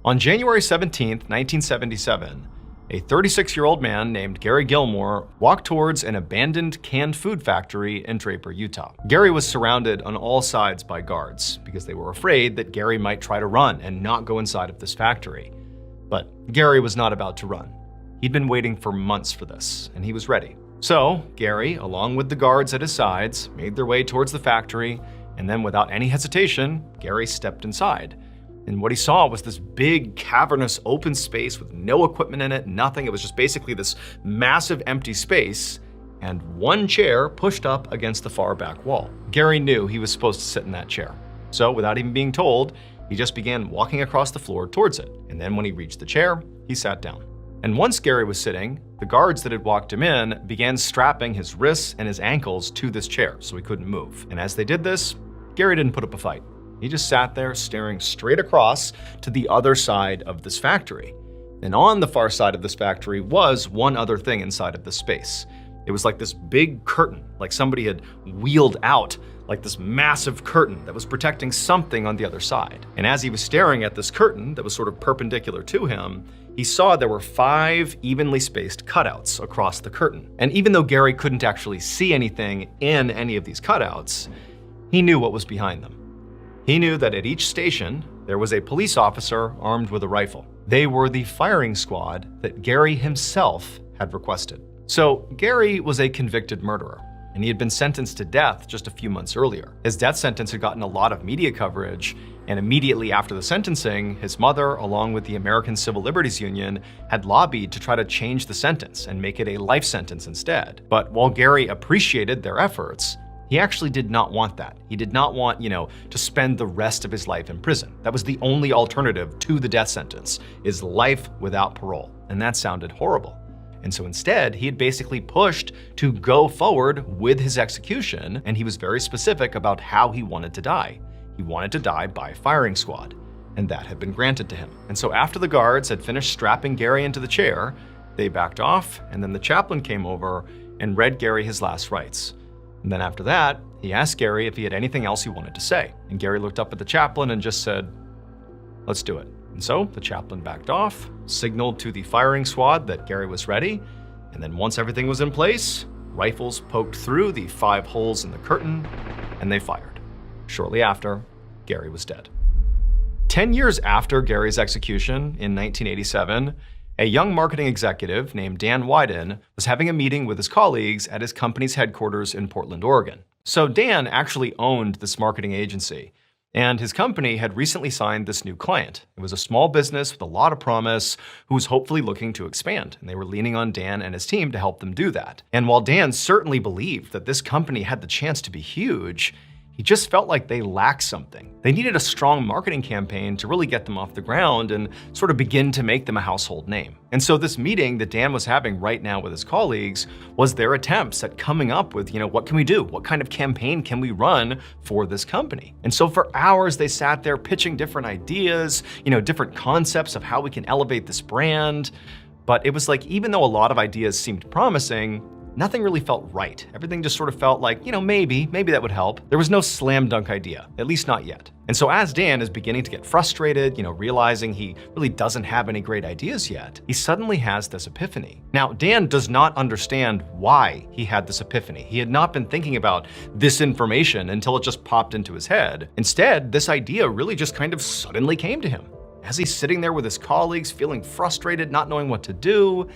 On January 17, 1977, a 36-year-old man named Gary Gilmore walked towards an abandoned canned food factory in Draper, Utah. Gary was surrounded on all sides by guards because they were afraid that Gary might try to run and not go inside of this factory. But Gary was not about to run. He'd been waiting for months for this, and he was ready. So Gary, along with the guards at his sides, made their way towards the factory, and then without any hesitation, Gary stepped inside. And what he saw was this big, cavernous, open space with no equipment in it, nothing. It was just basically this massive empty space and one chair pushed up against the far back wall. Gary knew he was supposed to sit in that chair. So without even being told, he just began walking across the floor towards it. And then when he reached the chair, he sat down. And once Gary was sitting, the guards that had walked him in began strapping his wrists and his ankles to this chair so he couldn't move. And as they did this, Gary didn't put up a fight. He just sat there staring straight across to the other side of this factory. And on the far side of this factory was one other thing inside of the space. It was like this big curtain, like somebody had wheeled out like this massive curtain that was protecting something on the other side. And as he was staring at this curtain that was sort of perpendicular to him, he saw there were 5 evenly spaced cutouts across the curtain. And even though Gary couldn't actually see anything in any of these cutouts, he knew what was behind them. He knew that at each station, there was a police officer armed with a rifle. They were the firing squad that Gary himself had requested. So Gary was a convicted murderer, and he had been sentenced to death just a few months earlier. His death sentence had gotten a lot of media coverage, and immediately after the sentencing, his mother, along with the American Civil Liberties Union, had lobbied to try to change the sentence and make it a life sentence instead. But while Gary appreciated their efforts, he actually did not want that. He did not want, to spend the rest of his life in prison. That was the only alternative to the death sentence, is life without parole. And that sounded horrible. And so instead, he had basically pushed to go forward with his execution, and he was very specific about how he wanted to die. He wanted to die by firing squad, and that had been granted to him. And so after the guards had finished strapping Gary into the chair, they backed off, and then the chaplain came over and read Gary his last rites. And then after that, he asked Gary if he had anything else he wanted to say. And Gary looked up at the chaplain and just said, "Let's do it." And so the chaplain backed off, signaled to the firing squad that Gary was ready, and then once everything was in place, rifles poked through the 5 holes in the curtain, and they fired. Shortly after, Gary was dead. 10 years after Gary's execution in 1987, a young marketing executive named Dan Wyden was having a meeting with his colleagues at his company's headquarters in Portland, Oregon. So Dan actually owned this marketing agency, and his company had recently signed this new client. It was a small business with a lot of promise who was hopefully looking to expand, and they were leaning on Dan and his team to help them do that. And while Dan certainly believed that this company had the chance to be huge, he just felt like they lacked something. They needed a strong marketing campaign to really get them off the ground and sort of begin to make them a household name. And so this meeting that Dan was having right now with his colleagues was their attempts at coming up with, what can we do? What kind of campaign can we run for this company? And so for hours, they sat there pitching different ideas, different concepts of how we can elevate this brand. But it was like, even though a lot of ideas seemed promising, nothing really felt right. Everything just sort of felt like, maybe that would help. There was no slam dunk idea, at least not yet. And so as Dan is beginning to get frustrated, realizing he really doesn't have any great ideas yet, he suddenly has this epiphany. Now, Dan does not understand why he had this epiphany. He had not been thinking about this information until it just popped into his head. Instead, this idea really just kind of suddenly came to him. As he's sitting there with his colleagues, feeling frustrated, not knowing what to do,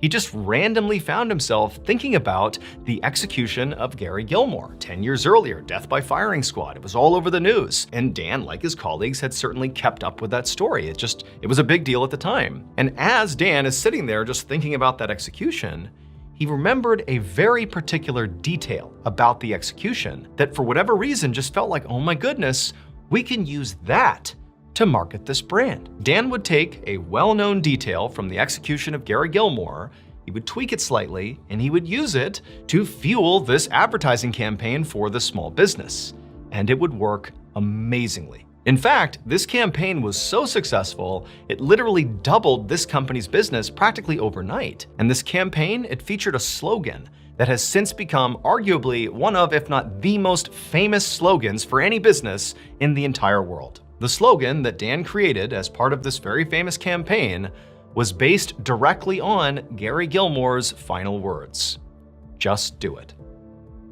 he just randomly found himself thinking about the execution of Gary Gilmore 10 years earlier, death by firing squad. It was all over the news. And Dan, like his colleagues, had certainly kept up with that story. It was a big deal at the time. And as Dan is sitting there just thinking about that execution, he remembered a very particular detail about the execution that for whatever reason just felt like, oh my goodness, we can use that to market this brand. Dan would take a well-known detail from the execution of Gary Gilmore, he would tweak it slightly, and he would use it to fuel this advertising campaign for the small business. And it would work amazingly. In fact, this campaign was so successful, it literally doubled this company's business practically overnight. And this campaign, it featured a slogan that has since become arguably one of, if not the most famous slogans for any business in the entire world. The slogan that Dan created as part of this very famous campaign was based directly on Gary Gilmore's final words: "Just do it."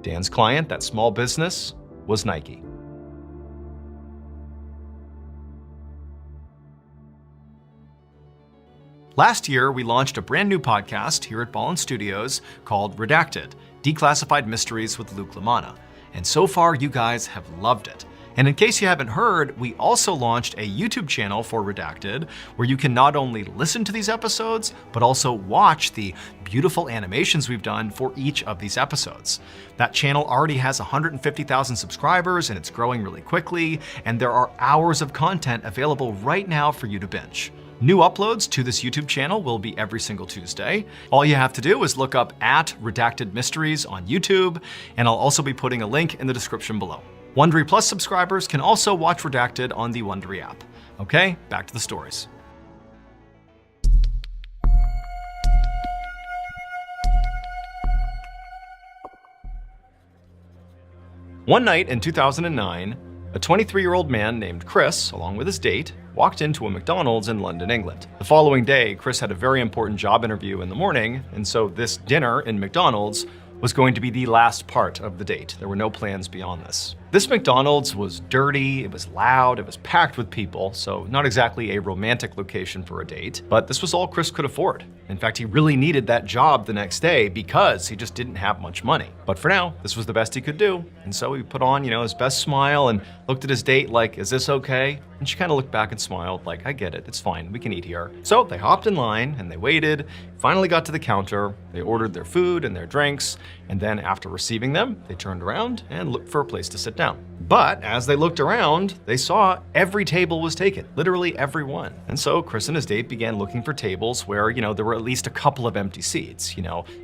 Dan's client, that small business, was Nike. Last year, we launched a brand new podcast here at Ballen Studios called Redacted: Declassified Mysteries with Luke LaManna. And so far, you guys have loved it. And in case you haven't heard, we also launched a YouTube channel for Redacted, where you can not only listen to these episodes, but also watch the beautiful animations we've done for each of these episodes. That channel already has 150,000 subscribers, and it's growing really quickly, and there are hours of content available right now for you to binge. New uploads to this YouTube channel will be every single Tuesday. All you have to do is look up @Redacted Mysteries on YouTube, and I'll also be putting a link in the description below. Wondery Plus subscribers can also watch Redacted on the Wondery app. Okay, back to the stories. One night in 2009, a 23-year-old man named Chris, along with his date, walked into a McDonald's in London, England. The following day, Chris had a very important job interview in the morning, and so this dinner in McDonald's was going to be the last part of the date. There were no plans beyond this. This McDonald's was dirty, it was loud, it was packed with people, so not exactly a romantic location for a date, but this was all Chris could afford. In fact, he really needed that job the next day because he just didn't have much money. But for now, this was the best he could do, and so he put on, his best smile and looked at his date like, "Is this okay?" And she kind of looked back and smiled like, "I get it, it's fine, we can eat here." So they hopped in line and they waited, finally got to the counter, they ordered their food and their drinks, and then after receiving them, they turned around and looked for a place to sit down. But as they looked around, they saw every table was taken, literally every one. And so Chris and his date began looking for tables where, there were at least a couple of empty seats.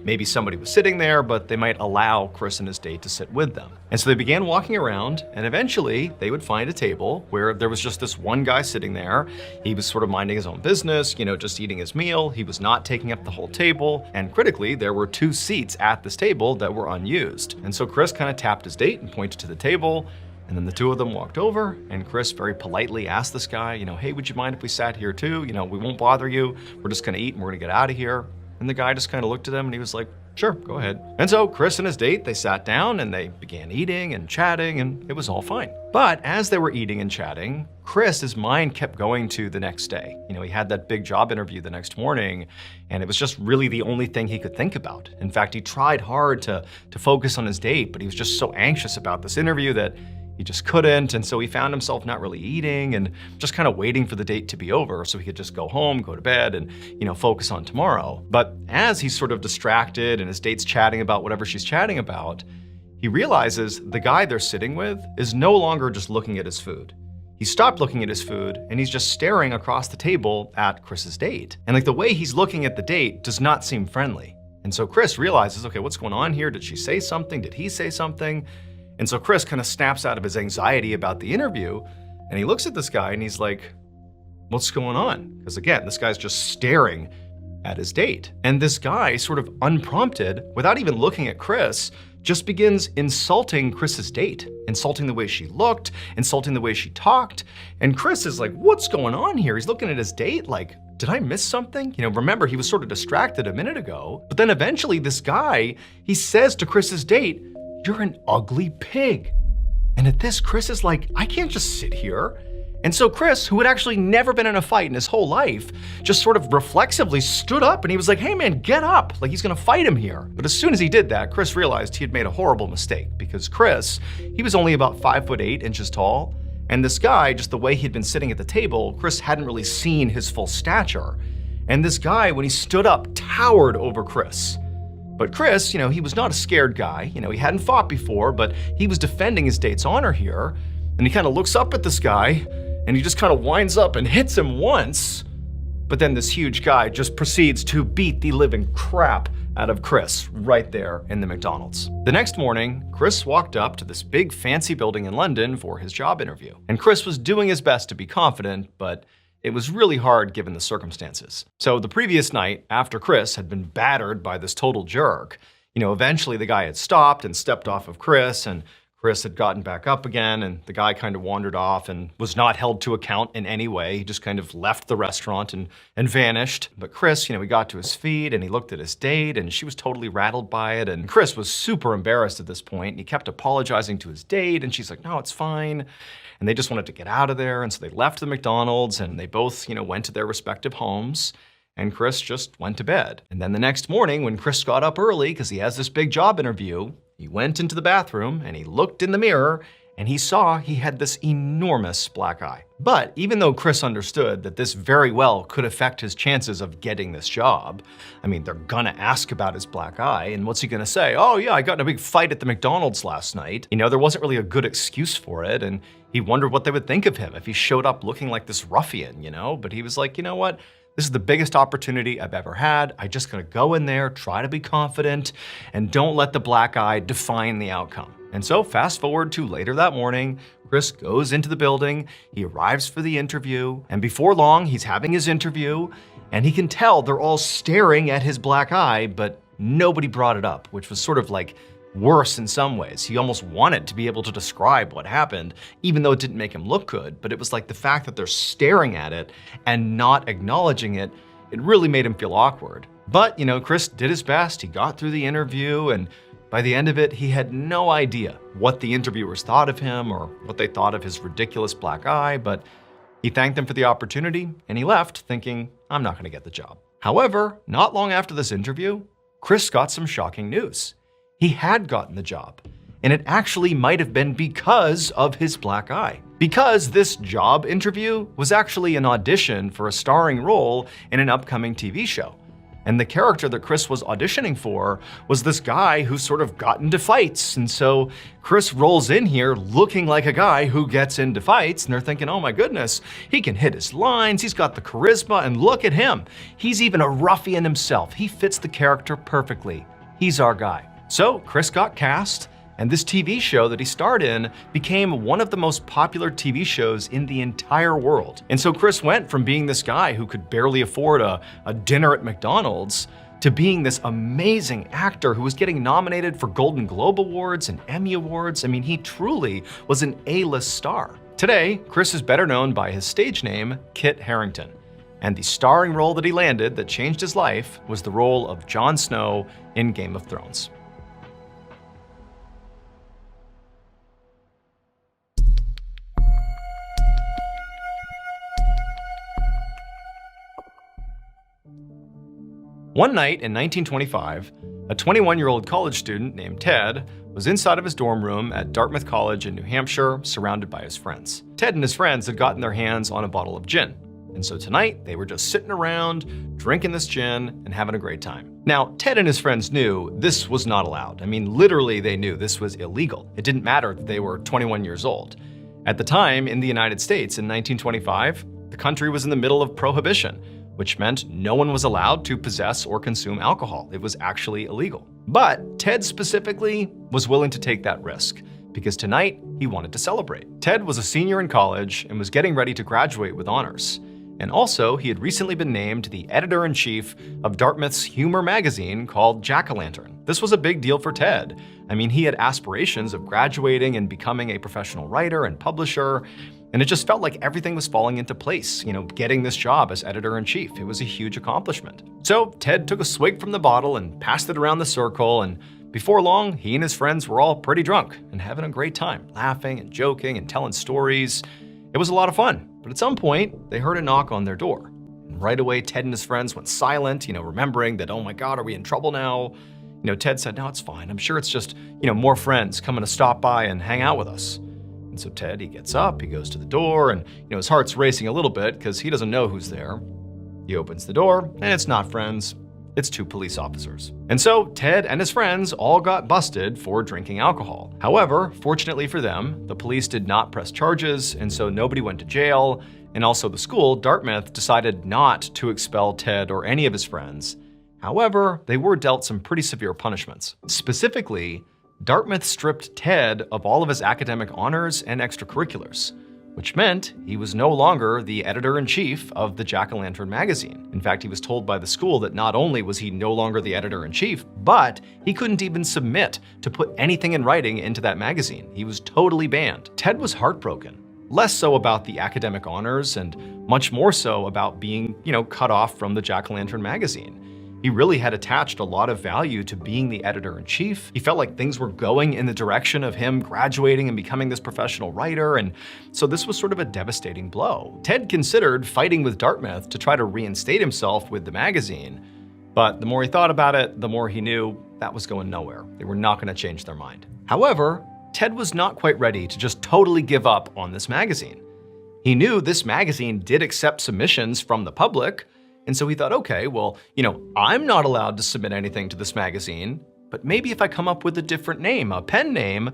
Maybe somebody was sitting there, but they might allow Chris and his date to sit with them. And so they began walking around, and eventually they would find a table where there was just this one guy sitting there. He was sort of minding his own business, just eating his meal. He was not taking up the whole table. And critically, there were 2 seats at this table that were unused. And so Chris kind of tapped his date and pointed to the table. And then the 2 of them walked over, and Chris very politely asked this guy, "Hey, would you mind if we sat here too? We won't bother you. We're just gonna eat and we're gonna get out of here." And the guy just kind of looked at him and he was like, "Sure, go ahead." And so Chris and his date, they sat down and they began eating and chatting, and it was all fine. But as they were eating and chatting, Chris, his mind kept going to the next day. He had that big job interview the next morning, and it was just really the only thing he could think about. In fact, he tried hard to focus on his date, but he was just so anxious about this interview that he just couldn't, and so he found himself not really eating and just kind of waiting for the date to be over so he could just go home, go to bed, and focus on tomorrow. But as he's sort of distracted and his date's chatting about whatever she's chatting about, he realizes the guy they're sitting with is no longer just looking at his food. He stopped looking at his food and he's just staring across the table at Chris's date. And the way he's looking at the date does not seem friendly. And so Chris realizes, okay, what's going on here? Did she say something? Did he say something? And so Chris kind of snaps out of his anxiety about the interview, and he looks at this guy and he's like, "What's going on?" Because again, this guy's just staring at his date. And this guy, sort of unprompted, without even looking at Chris, just begins insulting Chris's date, insulting the way she looked, insulting the way she talked. And Chris is like, "What's going on here?" He's looking at his date like, did I miss something? Remember, he was sort of distracted a minute ago. But then eventually this guy, he says to Chris's date, "You're an ugly pig." And at this, Chris is like, "I can't just sit here." And so Chris, who had actually never been in a fight in his whole life, just sort of reflexively stood up and he was like, "Hey man, get up," like he's gonna fight him here. But as soon as he did that, Chris realized he had made a horrible mistake, because Chris, he was only about 5'8" tall. And this guy, just the way he'd been sitting at the table, Chris hadn't really seen his full stature. And this guy, when he stood up, towered over Chris. But Chris, he was not a scared guy. He hadn't fought before, but he was defending his date's honor here. And he kind of looks up at this guy, and he just kind of winds up and hits him once. But then this huge guy just proceeds to beat the living crap out of Chris right there in the McDonald's. The next morning, Chris walked up to this big fancy building in London for his job interview. And Chris was doing his best to be confident, but it was really hard given the circumstances. So the previous night, after Chris had been battered by this total jerk, eventually the guy had stopped and stepped off of Chris, and Chris had gotten back up again, and the guy kind of wandered off and was not held to account in any way. He just kind of left the restaurant and vanished. But Chris, he got to his feet and he looked at his date, and she was totally rattled by it. And Chris was super embarrassed at this point, and he kept apologizing to his date, and she's like, no, it's fine. And they just wanted to get out of there, and so they left the McDonald's, and they both, went to their respective homes. And Chris just went to bed. And then the next morning, when Chris got up early because he has this big job interview, he went into the bathroom and he looked in the mirror and he saw he had this enormous black eye. But even though Chris understood that this very well could affect his chances of getting this job, they're gonna ask about his black eye, and what's he gonna say? Oh yeah, I got in a big fight at the McDonald's last night. There wasn't really a good excuse for it, and he wondered what they would think of him if he showed up looking like this ruffian, But he was like, you know what? This is the biggest opportunity I've ever had. I just gotta go in there, try to be confident, and don't let the black eye define the outcome. And so fast forward to later that morning, Chris goes into the building, he arrives for the interview, and before long, he's having his interview, and he can tell they're all staring at his black eye, but nobody brought it up, which was sort of like worse in some ways. He almost wanted to be able to describe what happened, even though it didn't make him look good. But it was like the fact that they're staring at it and not acknowledging it, it really made him feel awkward. But, Chris did his best. He got through the interview, and by the end of it, he had no idea what the interviewers thought of him or what they thought of his ridiculous black eye, but he thanked them for the opportunity, and he left thinking, I'm not gonna get the job. However, not long after this interview, Chris got some shocking news. He had gotten the job, and it actually might have been because of his black eye. Because this job interview was actually an audition for a starring role in an upcoming TV show. And the character that Chris was auditioning for was this guy who sort of got into fights. And so Chris rolls in here looking like a guy who gets into fights, and they're thinking, oh my goodness, he can hit his lines, he's got the charisma, and look at him. He's even a ruffian himself. He fits the character perfectly. He's our guy. So Chris got cast, and this TV show that he starred in became one of the most popular TV shows in the entire world. And so Chris went from being this guy who could barely afford a dinner at McDonald's to being this amazing actor who was getting nominated for Golden Globe Awards and Emmy Awards. He truly was an A-list star. Today, Chris is better known by his stage name, Kit Harington. And the starring role that he landed that changed his life was the role of Jon Snow in Game of Thrones. One night in 1925, a 21-year-old college student named Ted was inside of his dorm room at Dartmouth College in New Hampshire, surrounded by his friends. Ted and his friends had gotten their hands on a bottle of gin, and so tonight they were just sitting around, drinking this gin and having a great time. Now, Ted and his friends knew this was not allowed. Literally they knew this was illegal. It didn't matter that they were 21 years old. At the time, in the United States in 1925, the country was in the middle of prohibition, which meant no one was allowed to possess or consume alcohol. It was actually illegal. But Ted specifically was willing to take that risk because tonight he wanted to celebrate. Ted was a senior in college and was getting ready to graduate with honors. And also, he had recently been named the editor-in-chief of Dartmouth's humor magazine called Jack-O-Lantern. This was a big deal for Ted. He had aspirations of graduating and becoming a professional writer and publisher, and it just felt like everything was falling into place, getting this job as editor-in-chief. It was a huge accomplishment. So Ted took a swig from the bottle and passed it around the circle, and before long, he and his friends were all pretty drunk and having a great time, laughing and joking and telling stories. It was a lot of fun, but at some point, they heard a knock on their door. And right away, Ted and his friends went silent, remembering that, oh my God, are we in trouble now? Ted said, no, it's fine. I'm sure it's just, more friends coming to stop by and hang out with us. And so Ted, he gets up, he goes to the door, and his heart's racing a little bit because he doesn't know who's there. He opens the door, and it's not friends, it's two police officers. And so Ted and his friends all got busted for drinking alcohol. However, fortunately for them, the police did not press charges, and so nobody went to jail, and also the school, Dartmouth, decided not to expel Ted or any of his friends. However, they were dealt some pretty severe punishments. Specifically, Dartmouth stripped Ted of all of his academic honors and extracurriculars, which meant he was no longer the editor-in-chief of the Jack-o'-lantern magazine. In fact, he was told by the school that not only was he no longer the editor-in-chief, but he couldn't even submit to put anything in writing into that magazine. He was totally banned. Ted was heartbroken. Less so about the academic honors and much more so about being, cut off from the Jack-o'-lantern magazine. He really had attached a lot of value to being the editor-in-chief. He felt like things were going in the direction of him graduating and becoming this professional writer, and so this was sort of a devastating blow. Ted considered fighting with Dartmouth to try to reinstate himself with the magazine, but the more he thought about it, the more he knew that was going nowhere. They were not going to change their mind. However, Ted was not quite ready to just totally give up on this magazine. He knew this magazine did accept submissions from the public, and so he thought, okay, well, I'm not allowed to submit anything to this magazine, but maybe if I come up with a different name, a pen name,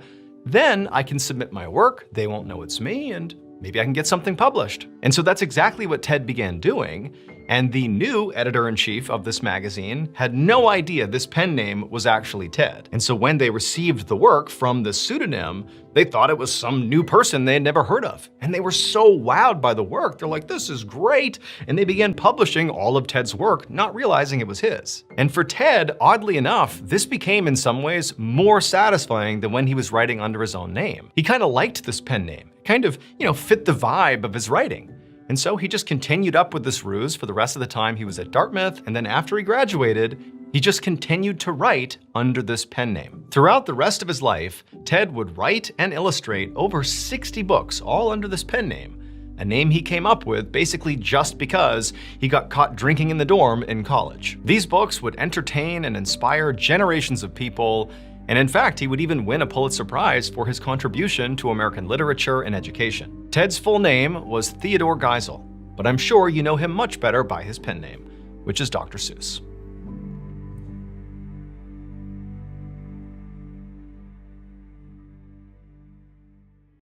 then I can submit my work, they won't know it's me, and maybe I can get something published. And so that's exactly what Ted began doing, and the new editor-in-chief of this magazine had no idea this pen name was actually Ted. And so when they received the work from this pseudonym, they thought it was some new person they had never heard of. And they were so wowed by the work, they're like, this is great! And they began publishing all of Ted's work, not realizing it was his. And for Ted, oddly enough, this became in some ways more satisfying than when he was writing under his own name. He kind of liked this pen name. It kind of, fit the vibe of his writing. And so he just continued up with this ruse for the rest of the time he was at Dartmouth, and then after he graduated, he just continued to write under this pen name. Throughout the rest of his life, Ted would write and illustrate over 60 books, all under this pen name, a name he came up with basically just because he got caught drinking in the dorm in college. These books would entertain and inspire generations of people, and in fact, he would even win a Pulitzer Prize for his contribution to American literature and education. Ted's full name was Theodore Geisel, but I'm sure you know him much better by his pen name, which is Dr. Seuss.